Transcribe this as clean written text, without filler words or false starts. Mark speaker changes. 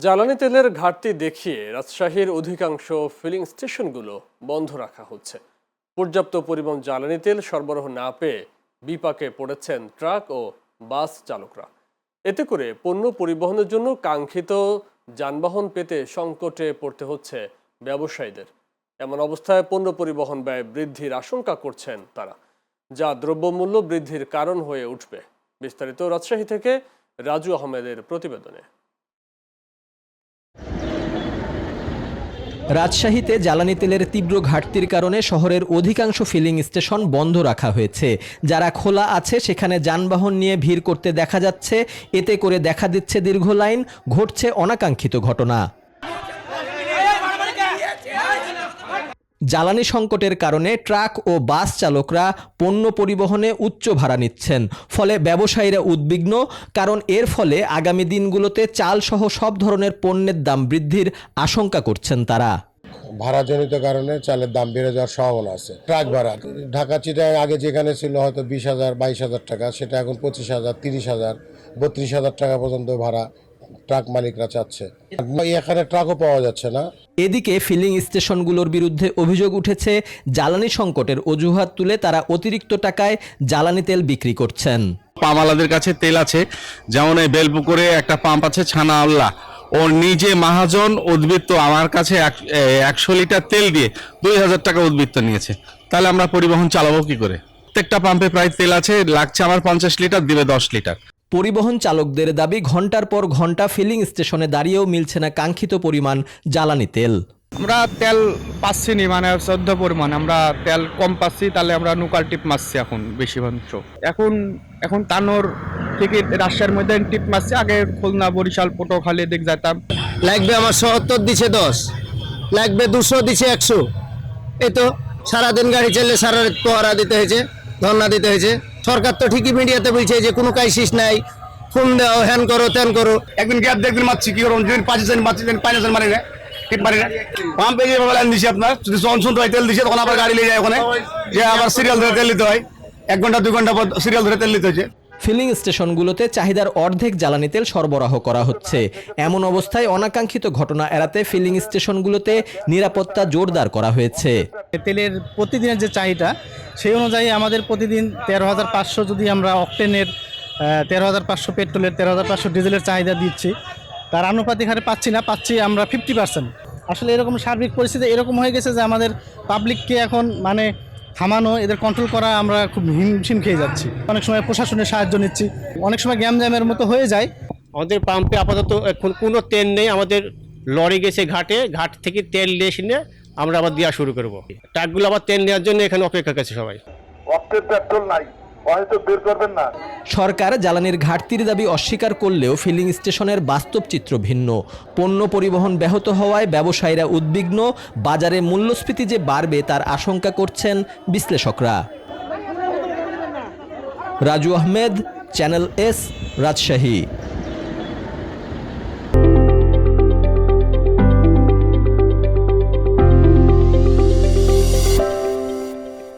Speaker 1: জ্বালানি তেলের ঘাটতি দেখিয়ে রাজশাহীর অধিকাংশ ফিলিং স্টেশনগুলো বন্ধ রাখা হচ্ছে। পর্যাপ্ত পরিমাণ জ্বালানি তেল সরবরাহ না পেয়ে বিপাকে পড়েছেন ট্রাক ও বাস চালকরা। এতে করে পণ্য পরিবহনের জন্য কাঙ্ক্ষিত যানবাহন পেতে সংকটে পড়তে হচ্ছে ব্যবসায়ীদের। এমন অবস্থায় পণ্য পরিবহন ব্যয় বৃদ্ধির আশঙ্কা করছেন তারা, যা দ্রব্যমূল্য বৃদ্ধির কারণ হয়ে উঠবে। বিস্তারিত রাজশাহী থেকে রাজু আহমেদের প্রতিবেদনে।
Speaker 2: রাজশাহীতে জ্বালানি তেলের তীব্র ঘাটতির কারণে শহরের অধিকাংশ ফিলিং স্টেশন বন্ধ রাখা হয়েছে। যারা খোলা আছে সেখানে যানবাহন নিয়ে ভিড় করতে দেখা যাচ্ছে। এতে করে দেখা দিচ্ছে দীর্ঘ লাইন, ঘটছে অনাকাঙ্ক্ষিত ঘটনা। জ্বালানি সংকটের কারণে ট্রাক ও বাস চালকরা পণ্য পরিবহনে উচ্চ ভাড়া নিচ্ছেন। ফলে ব্যবসায়ীরা উদ্বিগ্ন, কারণ এর ফলে আগামী দিনগুলোতে চালসহ সব ধরনের পণ্যের দাম বৃদ্ধির আশঙ্কা করছেন তারা।
Speaker 3: ভাড়াজনিত কারণে চালের দাম বেড়ে যাওয়ার সম্ভাবনা আছে। ট্রাক ভাড়া ঢাকা চিটাগাং আগে যেখানে ছিল হয়তো 20,000 22,000 টাকা, সেটা এখন 25,000 30,000 32,000 টাকা পর্যন্ত ভাড়া ট্রাক মালিকরা চাচ্ছে। এখানে ট্রাকও পাওয়া যাচ্ছে না।
Speaker 2: এদিকে ফিলিং স্টেশনগুলোর বিরুদ্ধে অভিযোগ উঠেছে, জ্বালানি সংকটের অজুহাত তুলে তারা অতিরিক্ত টাকায় জ্বালানি তেল বিক্রি করছেন।
Speaker 4: পাম্পওয়ালাদের কাছে তেল আছে, যেমন এই বেলপুকুরে একটা পাম্প আছে ছানা আল্লাহ, ও নিজে মহাজন উদ্বৃত্ত আমার কাছে 100 লিটার তেল দিয়ে 2,000 টাকা উদ্বৃত্ত নিয়েছে। তাহলে আমরা পরিবহন চালাবো কি করে? প্রত্যেকটা পাম্পে প্রায় তেল আছে, লাগছে আমার 50 লিটার, দিবে 10 লিটার।
Speaker 2: পরিবহন চালকদের দাবি, ঘন্টার পর ঘন্টা ফিলিং স্টেশনে দাঁড়িয়েও মিলছে না কাঙ্ক্ষিত পরিমাণ জ্বালানি তেল।
Speaker 5: আমরা তেল পাচ্ছি নি, মানে শ্রদ্ধ পরিমাণ আমরা তেল কম পাচ্ছি, তাহলে আমরা নুকাল টিপ মারছি এখন বেশি ভাংশ। এখন তানোর থেকে রাজশাহীর মধ্যে টিপ মারছি, আগে খুলনা বরিশাল পটুয়াখালী দিক যেতাম।
Speaker 6: লাগবে আমার 70 দিছে 10, লাগবে 200 দিছে 100। এই তো সারাদিন গাড়ি চাললে সারা রাত পহরা দিতে হয়েছে, ধর্ণা দিতে হয়েছে। সরকার তো ঠিকই মিডিয়াতে বলছে যে কোনো ক্রাইসিস নাই, ফোন দাও, হ্যান করো ত্যান করো।
Speaker 7: একদিন গ্যাপ দেখদিন মারছি কি করুন, 5,000 মারছি, 5,000 মারি না, ঠিক মারি না। পাম্পে যে লাইন দিছি আপনার, যদি জনসন তেল দিছে তখন আবার গাড়ি নিয়ে যায় ওখানে, যে আবার সিরিয়াল ধরে তেল দিতে হয়, 1 ঘন্টা 2 ঘন্টা পর সিরিয়াল ধরে তেল দিতে হচ্ছে।
Speaker 2: ফিলিং স্টেশনগুলোতে চাহিদার অর্ধেক জ্বালানি তেল সরবরাহ করা হচ্ছে। এমন অবস্থায় অনাকাঙ্ক্ষিত ঘটনা এড়াতে ফিলিং স্টেশনগুলোতে নিরাপত্তা জোরদার করা হয়েছে।
Speaker 8: তেলের প্রতিদিনের যে চাহিদা, সেই অনুযায়ী আমাদের প্রতিদিন 13,500 যদি আমরা অকটেনের 13,500 পেট্রোলের 13,500 ডিজেলের চাহিদা দিচ্ছি, তার আনুপাতিক হারে পাচ্ছি আমরা 50%। আসলে এরকম সার্বিক পরিস্থিতি এরকম হয়ে গেছে যে আমাদের পাবলিককে এখন মানে থামানো, এদের কন্ট্রোল করা আমরা খুব হিমশিম খেয়ে যাচ্ছি। অনেক সময় প্রশাসনের সাহায্য নিচ্ছি, অনেক সময় গ্যামজামের মতো হয়ে যায়।
Speaker 9: আমাদের পাম্পে আপাতত এখন কোনো তেল নেই। আমাদের লরি গেছে ঘাট থেকে তেল নিয়ে এসে আমরা আবার দেওয়া শুরু করবো। ট্রাকগুলো আবার তেল নেওয়ার জন্য এখানে অপেক্ষা করছে সবাই।
Speaker 7: পেট্রোল নাই, হয়তো বের করবেন না।
Speaker 2: সরকার জ্বালানির ঘাটতির দাবি অস্বীকার করলেও ফিলিং স্টেশনের বাস্তব চিত্র ভিন্ন। পণ্য পরিবহন ব্যাহত হওয়ায় ব্যবসায়ীরা উদ্বিগ্ন। বাজারে মূল্যস্ফীতি যে বাড়বে তার আশঙ্কা করছেন বিশ্লেষকরা। Raju Ahmed, channel S, Rajshahi.